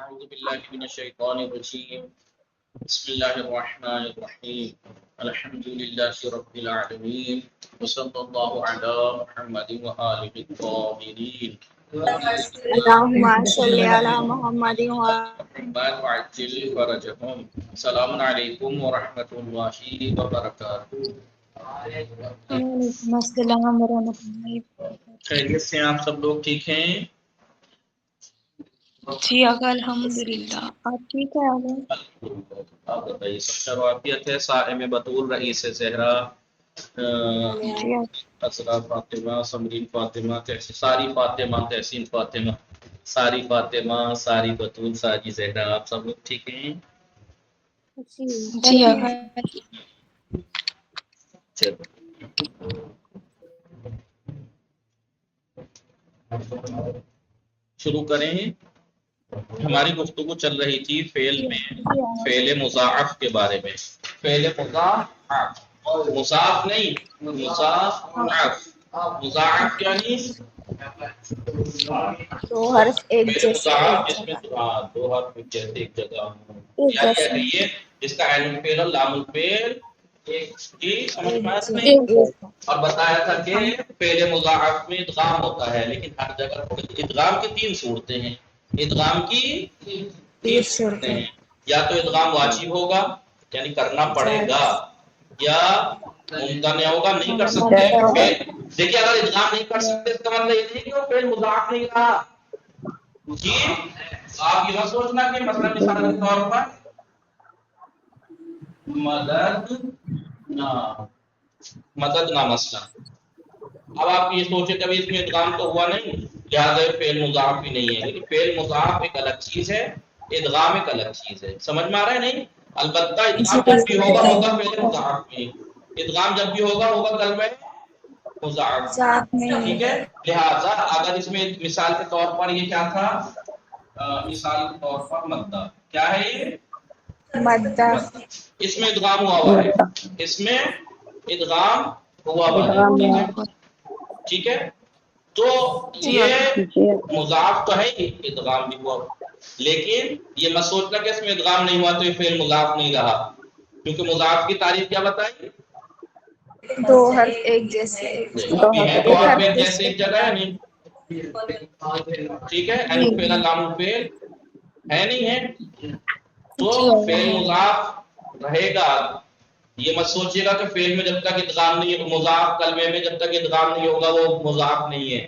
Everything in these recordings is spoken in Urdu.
أعوذ بالله من الشيطان الرجيم بسم الله الرحمن الرحيم الحمد لله رب العالمين وصلى الله على محمد وآله الطاهرين اللهم صل على محمد محمد وعجل فرجهم السلام عليكم ورحمة الله وبركاته. وعلیکم السلام ورحمۃ اللہ وبرکاتہ۔ خیریت سے آپ سب لوگ ٹھیک ہیں؟ جی آقا الحمدللہ، آپ ٹھیک ہے آقا؟ آپ بتائیے سب شروعاتیت ہے صائم بطول رئیس زہرا جی اسرا فاطمہ سمرین فاطمہ ساری فاطمہ تحسین فاطمہ ساری فاطمہ ساری بطول ساری زہرا آپ سب لوگ ٹھیک ہیں؟ جی آقا چلو شروع کریں۔ ہماری گفتگو چل رہی تھی فعل میں، فعل مضاعف کے بارے میں۔ فعل مضاعف مضاف نہیں، مضاعف مضاعف یعنی دو حرف ایک فعل جیسے مضاعف ایک جس میں جگہ دو حرف جیسے ایک جگہ ہوں، ایک یا جیسے کہیے جس کا عین الفعل اور لام الفعل کی سمجھ میں آیا نہیں؟ ایک جیسا۔ اور بتایا تھا کہ فعل مضاعف میں ادغام ہوتا ہے، لیکن ہر جگہ ادغام کی تین صورتیں ہیں۔ ادغام کی تین صورتیں ہیں، یا تو ادغام واجب ہوگا یعنی کرنا پڑے گا، یا ممتنع ہوگا نہیں کر سکتے۔ دیکھیے اگر ادغام نہیں کر سکتے اس کا مطلب یہ نہیں کہ وہ فعل مضاعف نہیں رہا۔ جی آپ یہ مت سوچنا کہ مثلا مثال کے طور پر مدد نہ مثلا، اب آپ یہ سوچے کبھی اس میں ادغام تو ہوا نہیں لہٰذا فعل مضاعف بھی نہیں ہے، لیکن فعل مضاعف ایک الگ چیز ہے، ادغام ایک الگ چیز ہے۔ سمجھ میں آ رہا ہے نہیں؟ البتہ ادغام جب بھی ہوگا فعل مضاعف میں، ادغام جب بھی ہوگا کلمہ مضاعف، ٹھیک ہے؟ لہذا اگر اس میں مثال کے طور پر یہ کیا تھا، مثال کے طور پر مدہ، کیا ہے یہ مدہ، اس میں ادغام ہوا ہے، اس میں ادغام ہوا ہے، ٹھیک ہے؟ تو یہ مضاعف تو ہے ہی، ادغام بھی ہوا، لیکن یہ مت سوچنا کہ اس میں ادغام نہیں ہوا تو یہ فعل مضاعف نہیں رہا، کیونکہ مضاعف کی تعریف کیا بتائی؟ دو حرف ایک جیسے ابھی ہے دو حرف ایک جیسے ایک جگہ ہے نہیں، ٹھیک ہے؟ عین الفعل لام الفعل ہے نہیں ہے، تو فعل مضاف رہے گا۔ یہ مت سوچیے گا کہ فعل میں جب تک ادغام نہیں، مضاف کلمے میں جب تک ادغام نہیں ہوگا وہ مضاف نہیں ہے،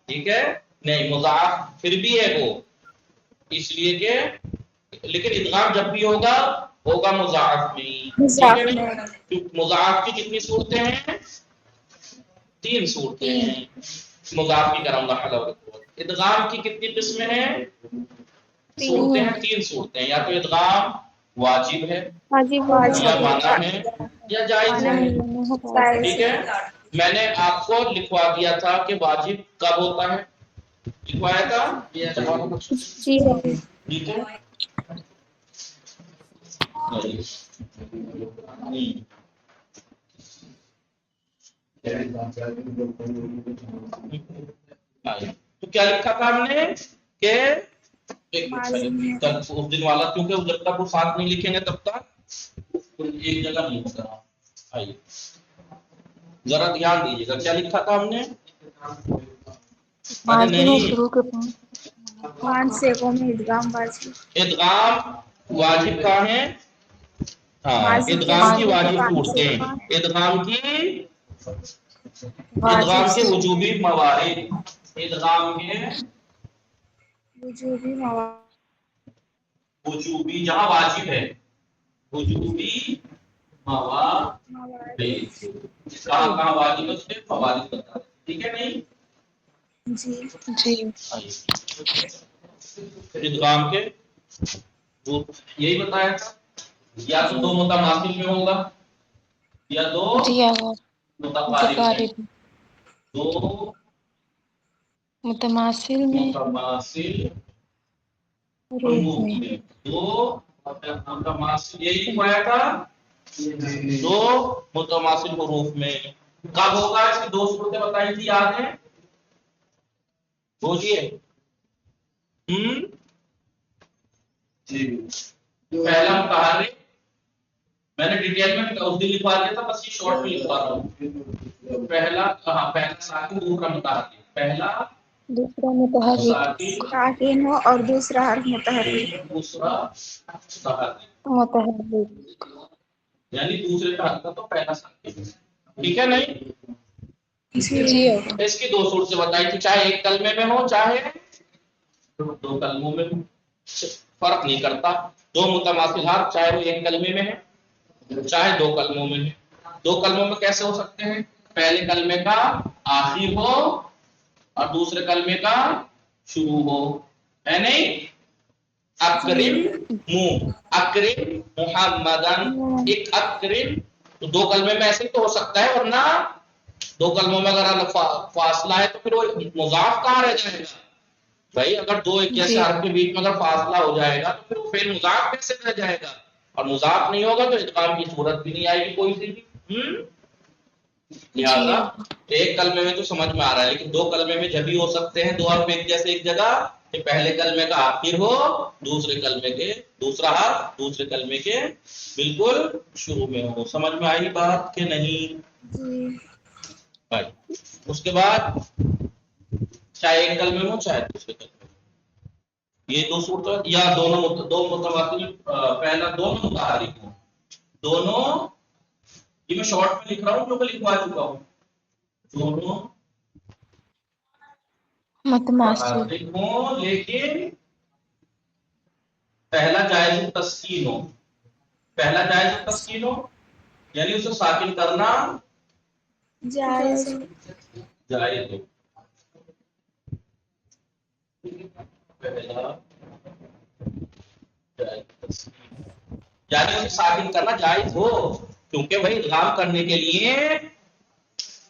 ٹھیک ہے؟ نہیں، مضاف پھر بھی ہے وہ، اس لیے کہ لیکن ادغام جب بھی ہوگا مضاعف میں، ٹھیک ہے؟ نہیں، مضاعف کی کتنی صورتیں ہیں؟ تین صورتیں ہیں۔ مضاف کی کرم اللہ حول ولا قوت۔ ادغام کی کتنی قسمیں ہیں؟ صورتیں ہیں، تین صورتیں ہیں، یا تو ادغام واجب ہے، یا مانا ہے، یا جائز ہے، ٹھیک ہے؟ میں نے آپ کو لکھوا دیا تھا کہ واجب کب ہوتا ہے، لکھوایا تھا، ٹھیک ہے؟ تو کیا لکھا تھا ہم نے کہ اس دن والا، کیونکہ جب تک وہ ساتھ نہیں لکھیں گے تب تک ایک جگہ نہیں ہوگا۔ آئیے ذرا دھیان دیجیے گا، کیا لکھا تھا ہم نے؟ ادغام واجب کا ہے، ہاں ادغام کی واجب صورتیں، ادغام کے وجوبی موارد، ادغام کے وجوبی جہاں واجب ہے، وجوبی موارد، کہاں واجب ہے اس کے فوائد بتا، ٹھیک ہے؟ نہیں ادغام کے یہی بتایا تھا، یا تو دو متماثل میں ہوگا، یا دو متقارب میں، دو متماثل حروف میں، دو متماثل، یہی لکھوایا تھا، دو متماثل حروف میں کب ہوگا؟ اس کی دو صورتیں بتائی تھی، یاد ہے؟ بولیے پہلا متحرک میں نے ڈیٹیل میں اس دن لکھوا دیا تھا، بس یہ شارٹ میں لکھوا رہا ہوں. پہلا ساکن، دوسرا متحرک. پہلا دوسرا متحرک ساکن، ساکن ہو اور دوسرا حرف متحرک دوسرا متحرک، متحرک. یعنی دوسرے کا حرف تو پہلا ساکن ہے. ٹھیک ہے نہیں؟ جی اس کی دو صورت سے بتائی تھی، چاہے ایک کلمے میں ہو چاہے دو کلموں میں ہو، فرق نہیں کرتا. دو متماثل حرف چاہے وہ ایک کلمے میں ہے چاہے دو کلموں میں ہے. دو کلموں میں کیسے ہو سکتے ہیں؟ پہلے کلمے کا آخر ہو اور دوسرے کلمے کا شروع ہو، ہے نہیں؟ اکرم اکرم محمدن، ایک اکرم. تو دو کلمے میں ایسے تو ہو سکتا ہے، ورنہ دو کلموں میں اگر فاصلہ ہے تو پھر وہ مضاف کہاں رہ جائے گا بھائی؟ اگر دو ایک جیسے حرف کے بیچ میں اگر فاصلہ ہو جائے گا تو پھر وہ فعل مضاف کیسے رہ جائے گا؟ اور مضاف نہیں ہوگا تو ادغام کی صورت بھی نہیں آئے گی کوئی سی بھی. لہذا ایک کلمے میں تو سمجھ میں آ رہا ہے، لیکن دو کلمے میں جب بھی ہو سکتے ہیں دو حرف ایک جیسے ایک جگہ کہ پہلے کلمے کا آخر ہو، دوسرے کلمے کے دوسرا حرف دوسرے کلمے کے بالکل شروع میں ہو. سمجھ میں آئی بات کہ نہیں؟ بھائی اس کے بعد چاہے ایک کلمے میں ہو چاہے دوسرے کلمے میں، یہ دو صورت یا دونوں دو متماثل، پہلا دونوں متحرک ہوں، دونوں یہ میں شارٹ میں لکھ رہا ہوں کیونکہ لکھوا چکا ہوں. دونوں متماثل ہوں لیکن پہلا جائز التسکین ہو. پہلا جائز التسکین ہو یعنی اسے ساکن کرنا جائز جائز ہو. پہلا یعنی اسے ساکن کرنا جائز ہو، کیونکہ وہی ادغام کرنے کے لیے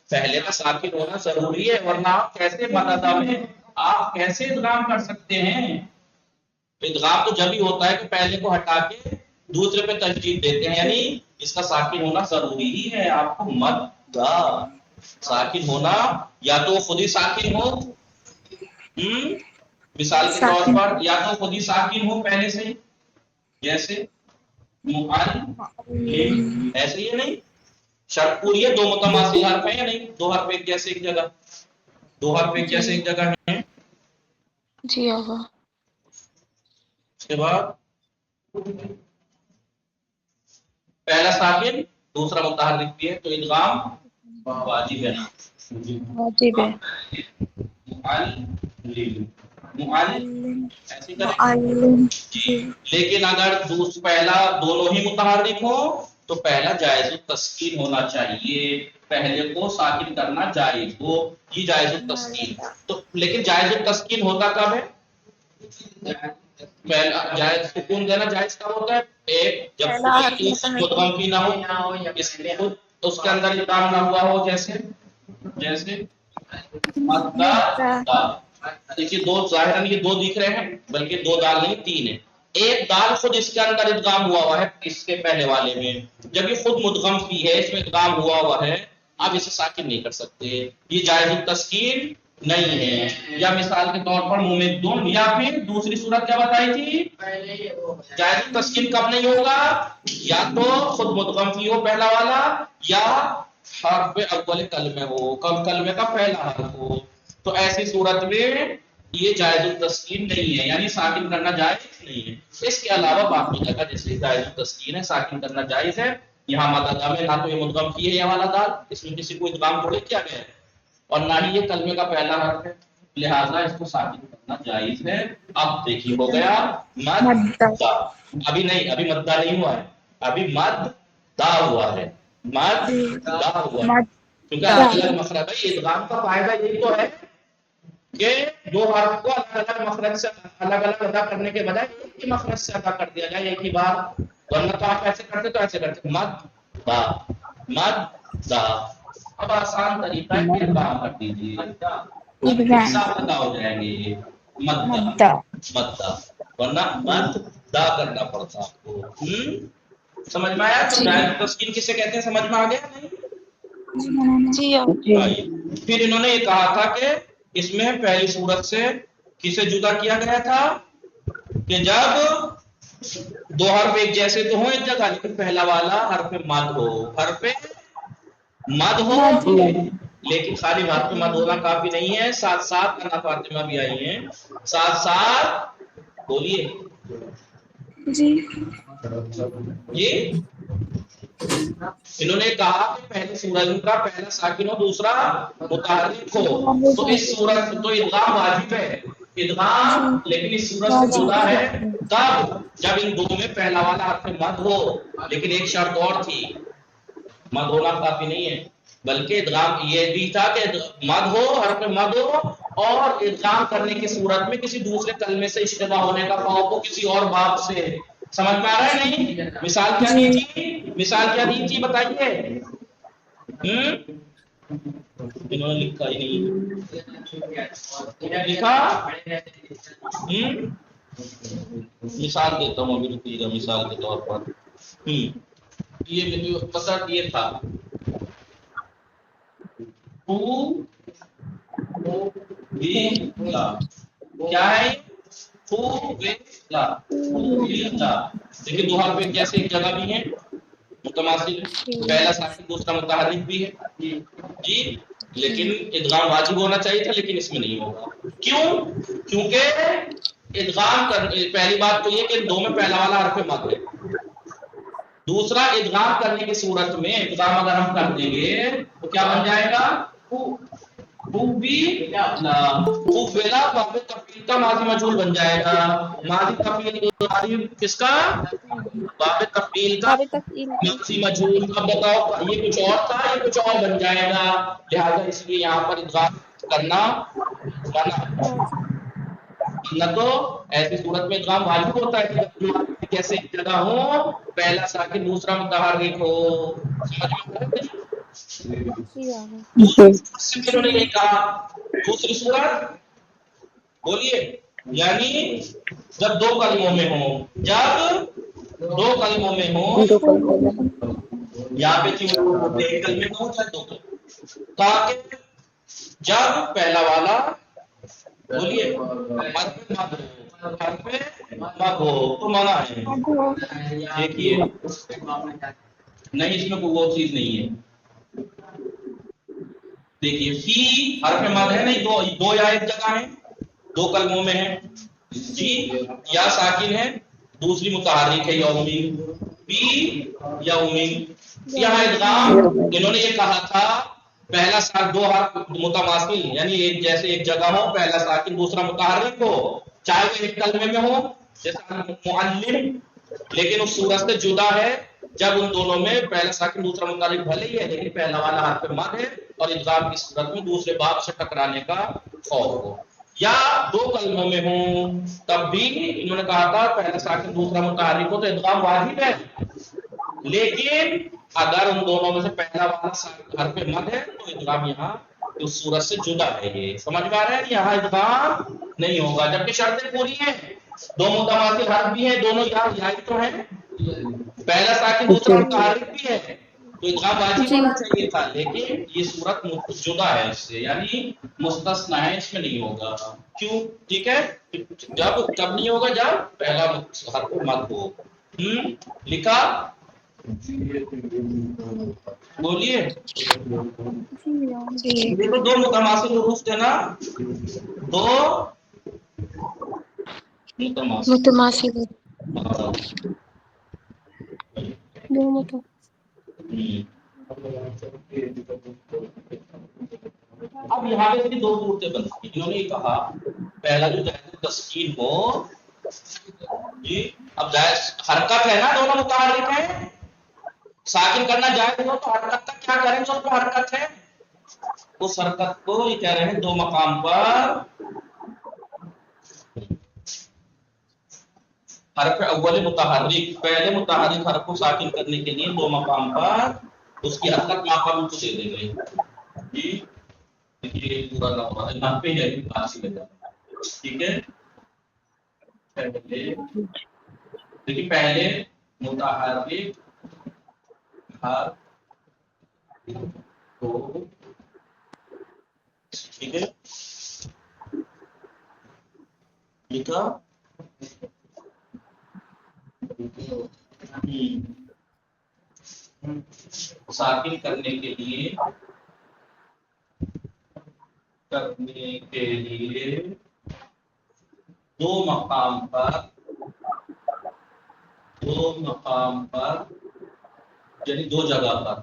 پہلے کا ساکن ہونا ضروری ہے، ورنہ آپ کیسے مددا میں آپ کیسے ادغام کر سکتے ہیں؟ ادغام تو جب ہی ہوتا ہے کہ پہلے کو ہٹا کے دوسرے پہ تشدید دیتے ہیں، یعنی اس کا ساکن ہونا ضروری ہی ہے. آپ کو مددا ساکن ہونا یا تو خود ہی ساکن ہو، مثال کے طور پر یا تو خود ہی ساکن ہو پہلے سے ہی، جیسے معلم، ایسے ہی نہیں؟ شرط پوری ہے. دو متماثل حرف ہیں یا نہیں؟ دو حرف ایک جیسے ایک جگہ، دو حرف ایک جیسے ایک جگہ ہیں. جی ہوگا. اس کے بعد پہلا ساکن دوسرا متحرک بھی ہے تو ادغام واجب ہے. واجب ہے. ایسے کریں جی. لیکن اگر پہلا دونوں ہی متحرک ہو تو پہلا جائز التسکین ہونا چاہیے، پہلے کو ساکن کرنا جائز ہو، یہ جائز التسکین. تو لیکن جائز التسکین ہوتا کب ہے؟ پہلا جائز سکون دینا جائز کب ہوتا ہے؟ ایک جب مدغم بھی نہ ہو، اس کے اندر ادغام نہ ہوا ہو، جیسے دیکھیے دو ظاہراً یہ دو دکھ رہے ہیں بلکہ دو دال نہیں تین ہے. ایک دال خود اس کے اندر ادغام ہوا ہے اس کے پہلے والے میں، جب یہ خود مدغم فی ہے اس میں ادغام ہوا ہے، آپ اسے ساکن نہیں کر سکتے، یہ جائز التسکین نہیں ہے. یا مثال کے طور پر ممدن، یا پھر دوسری صورت کیا بتائی تھی؟ جائز التسکین کب نہیں ہوگا؟ یا تو خود مدغم فی ہو پہلا والا، یا حرف اول کلمہ ہو، کلمے کا پہلا حرف ہو. تو ایسی صورت میں یہ جائز التسکین نہیں ہے، یعنی ساکن کرنا جائز نہیں ہے. اس کے علاوہ باقی جگہ جیسے جائز التسکین ہے، ساکن کرنا جائز ہے. یہاں مدغم میں نہ تو یہ مدغم کی ہے یہ والا دال، اس میں کسی کو ادغام تھوڑے کیا گیا ہے، اور نہ ہی یہ کلمے کا پہلا حرف ہے، لہذا اس کو ساکن کرنا جائز ہے. اب دیکھیے ہو گیا مددا، ابھی نہیں، ابھی مددا نہیں ہوا ہے، ابھی مددا ہوا ہے، مددا ہوا ہے. کیونکہ الگ الگ مخرج ہے، ادغام کا فائدہ یہی تو ہے کہ دو حرف کو الگ الگ مخرج سے الگ الگ ادا کرنے کے بجائے ایک ہی مخرج سے ادا کر دیا جائے ایک ہی بار. ورنہ تو آپ ایسے کرتے تو ایسے کرتے مددا مددا. اب آسان طریقہ ہے کہ ادغام کر دیجیے، صاف ادا ہو جائیں گے مددا مددا، ورنہ مددا کرنا پڑتا آپ کو. سمجھ میں آیا؟ تو جائز التسکین کسے کہتے ہیں سمجھ میں آ گیا نہیں؟ پھر انہوں نے یہ کہا تھا کہ اس میں پہلی صورت سے کسے جدا کیا گیا تھا کہ جب دو حرف ایک جیسے تو ہوں ایک جگہ، لیکن پہلا والا حرف مد ہو، حرف مد ہو، لیکن خالی حرف مد ہونا کافی نہیں ہے، ساتھ ساتھ انا فاطمہ بھی آئی ہیں، ساتھ ساتھ بولیے جی جی انہوں نے کہا کہ پہلی سورج کا پہلا ساکن ہو دوسرا متحرک ہو، تو اس صورت تو ادغام واجب ہے، ادغام لیکن اس صورت سے جدا ہے تب جب ان دو میں پہلا والا حرف مد ہو، لیکن ایک شرط اور تھی، مد ہونا کافی نہیں ہے بلکہ ادغام یہ بھی تھا کہ مد ہو، حرف مد ہو، اور ادغام کرنے کی صورت میں کسی دوسرے کلمے سے اشتباہ ہونے کا خوف ہو کسی اور باب سے، سمجھ میں آ رہا ہے نہیں؟ مثال کیا دی تھی، مثال کیا دی تھی بتائیے؟ انہوں نے لکھا ہی نہیں لکھا، مثال دیتا ہوں ابھی رکیے گا، مثال کے طور پر یہ پتہ یہ تھا کیا ہے لیکن دو حرف جیسے ایک جگہ بھی ہیں متماثل، پہلا ساکن دوسرا متحرک بھی ہے جی، لیکن ادغام واجب ہونا چاہیے تھا لیکن اس میں نہیں ہوگا، کیوں؟ کیونکہ ادغام پہلی بات تو یہ کہ دو میں پہلا والا حرف مد ہے، دوسرا ادغام کرنے کی صورت میں ادغام اگر ہم کر دیں گے تو کیا بن جائے گا؟ فعلا باب تفعیل کا ماضی مجہول بن جائے گا، ماضی تفعیل کس کا؟ باب تفعیل کا ماضی مجہول، اب بتاؤ یہ کچھ اور تھا یہ کچھ اور بن جائے گا، لہذا اس لیے یہاں پر ادغام کرنا منع، نہ تو ایسی صورت میں ادغام واجب ہوتا ہے کہ جیسے ایک جگہ ہو پہلا ساکن دوسرا متحرک ہو، سمجھ میں انہوں نے یہ کہا دوسری صورت بولیے، یعنی جب دو کلموں میں ہو، جب دو کلموں میں ہو، یہاں پہ کیوں ایک کلمے میں ہو چاہے دو کلمے، تاکہ جب پہلا والا بولیے حرف مد ہو تو منع ہے، دیکھیے نہیں اس میں کوئی وہ چیز نہیں ہے، دیکھیے فی حرف مد ہے نہیں، دو یا ایک جگہ ہے، دو کلموں میں ہے جی، یا ساکن ہے دوسری متحرک ہے یا امین، بی یا امین، یہاں ادغام انہوں نے یہ کہا تھا پہلا ساکن دو حرف متماثل یعنی ایک جیسے ایک جگہ ہو، پہلا ساکن دوسرا متحرک ہو، چاہے وہ ایک کلمے میں ہو جیسا معلم، لیکن اس صورت سے جدا ہے جب ان دونوں میں پہلا ساکن دوسرا متحرک بھلے ہی ہے لیکن پہلا والا حرف مد ہے اور ادغام کی صورت میں دوسرے باب سے ٹکرانے کا خوف ہو، یا دو کلموں میں ہوں تب بھی انہوں نے کہا تھا پہلا ساکن دوسرا متحرک ہو تو ادغام واجب ہے، لیکن اگر ان دونوں میں سے پہلا والا حرف مد ہے تو ادغام یہاں اس صورت سے جدا ہے، یہ سمجھ میں آ رہا ہے، یہاں ادغام نہیں ہوگا جبکہ شرطیں پوری ہیں، دو متماثل حرف بھی ہیں، دونوں یہاں تو ہیں، پہلا ساکن دوسرا متحرک بھی ہے تو ادغام واجب ہونا چاہیے تھا، لیکن یہ صورت جدا ہے اس سے، یعنی مستثنا ہے، اس میں نہیں ہوگا، کیوں؟ ٹھیک ہے، جب کب نہیں ہوگا جب پہلا حرف مد ہو، لکھا بولیے، دیکھو دو متماثل حروف تھے نا، دو متماثل اب یہاں پہ بھی دو صورتیں بنتی ہیں، انہوں نے کہا پہلا جو جائز تسکین ہو جی، اب جائز حرکت ہے نا، دونوں متحرک ہیں، ساکن کرنا جائز ہو تو حرکت کا کیا کریں جو حرکت ہے، اس حرکت کو یہ کہہ رہے ہیں دو مقام پر حرف اول متحرک، پہلے متحرک حرف کو ساکن کرنے کے لیے دو مقام پر اس کی حرکت ماقبل کو دے دیں گے جی، یہ پورا نہ یہاں پہ ہے ٹھیک ہے، دیکھیے پہلے متحرک حرف کو ٹھیک ہے لکھا ساکن کرنے کے لیے دو مقام پر یعنی دو جگہ پر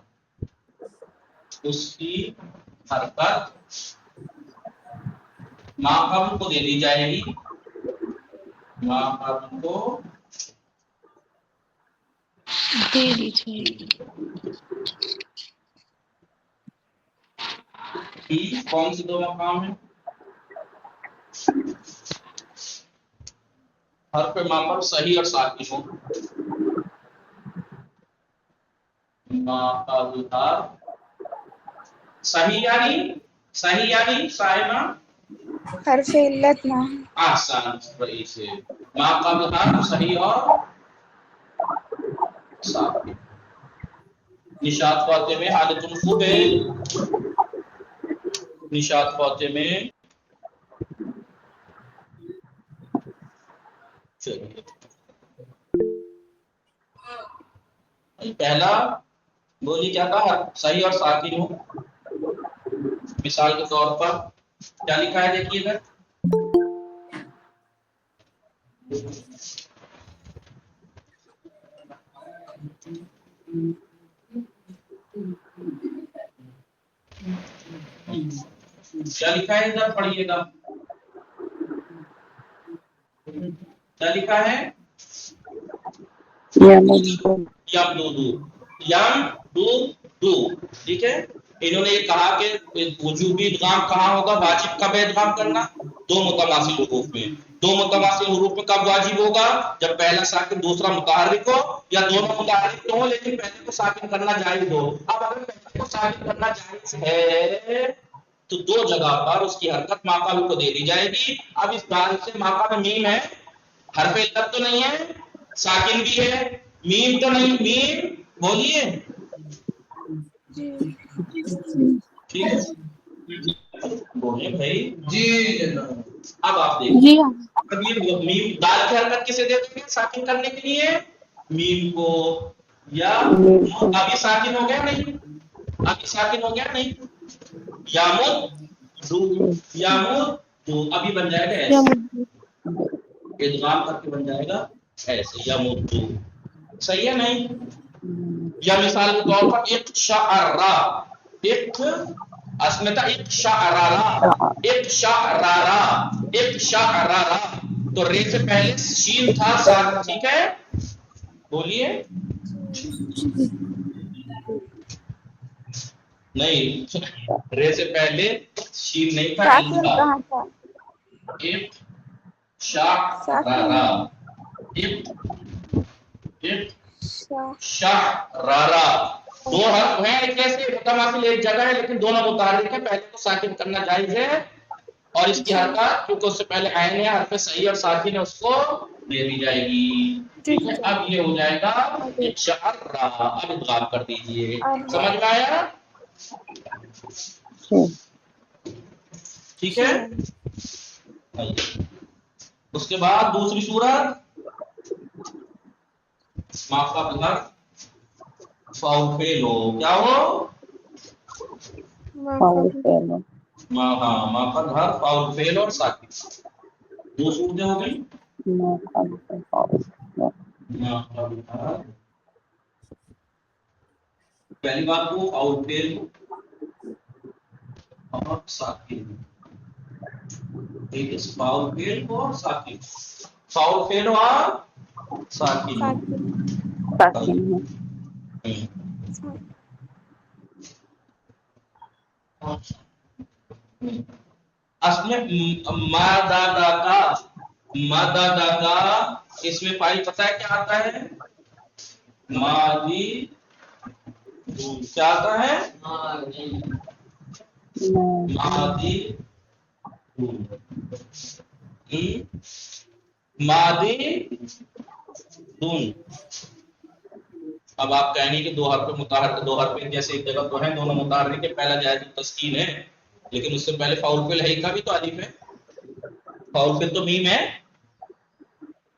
اس کی حرکت ماقبل کو دے دی جائے گی، ماقبل کو دے دیجیے کون سے دو مقام ہیں؟ حرف ماقبل صحیح اور ساکن ہو، ماقبل صحیح یعنی صاحبہ حرف علت نہ آسان رہی سے ماقبل صحیح اور ساکن۔ نشاط فاتح میں حالت الفعل، نشاط فاتح میں پہلا بولی کیا تھا؟ صحیح اور ساکن ہو۔ مثال کے طور پر کیا لکھا ہے دیکھیے گا، کیا لکھا ہے ادھر پڑھیے گا، کیا لکھا ہے؟ یم دو، ٹھیک ہے۔ انہوں نے یہ کہا کہ وجوبی ادغام کہاں ہوگا، واجب کب ادغام کرنا؟ دو متماثل حروف میں۔ دو متماثل حروف میں کب واجب ہوگا؟ جب پہلا ساکن دوسرا متحرک ہو، یا دونوں متحرک ہو لیکن پہلے کو ساکن کرنا جائز ہو۔ اب اگر پہلے کو ساکن کرنا جائز ہے تو دو جگہ پر اس کی حرکت ماقبل کو دے دی جائے گی۔ اب اس دال سے ماقبل میم ہے، حرف علت تو نہیں ہے، ساکن بھی ہے، میم تو نہیں، میم بولیے ٹھیک ہے بولے بھائی جی جناب۔ اب آپ دیکھیں اب یہ میم دال کی حرکت کسے دے دیں گے ساکن کرنے کے لیے؟ میم کو، یا اب یہ ساکن ہو گیا نہیں، اب یہ ساکن ہو گیا نہیں، یامد تو ابھی بن جائے گا ایسے، ادغام کر کے بن جائے گا ایسے یامد، صحیح ہے نہیں؟ یا مثال کے طور پر ایک شعرا، ایک اسمتا ایک شعرارا، تو رے سے پہلے شین تھا ساکن، ٹھیک ہے بولیے نہیں، رے سے پہلے شین نہیں تھا، ایک شعرارا، ایک شعرارا، دو حرف ہیں کیسے متماثل ایک جگہ ہے لیکن دونوں متحرک ہیں، پہلے کو ساکن کرنا جائز ہے اور اس کی حرکت کیونکہ اس سے پہلے عین ہے، حرف صحیح اور ساکن ہے، اس کو دے دی جائے گی، ٹھیک ہے۔ اب یہ ہو جائے گا ایک شعرارا، اب ادغام کر دیجئے، سمجھ میں آیا؟ ٹھیک ہے۔ اس کے بعد دوسری صورت ماقبل فاؤل فعل ہو، کیا ہو؟ ماقبل فاؤل فعل اور ساکن، دو صورتیں ہو گئی۔ پہلی بات کو فاؤل فعل اور ساکن، فاؤل فعل اور ساکن، فاؤل فعل اور ساکن، اصل میں مادہ کا اس میں فائل پتہ ہے کیا آتا ہے؟ ماضی، کیا آتا ہے؟ ماضی دون۔ اب آپ کہیں گے کہ دو حرف متحرک، دو حرف جیسے ایک جگہ تو ہیں، دونوں متحرک ہے، پہلا جائز تسکین ہے لیکن اس سے پہلے فاؤل فعل ہے کا بھی تو الف ہے، فاؤل فعل تو میم ہے،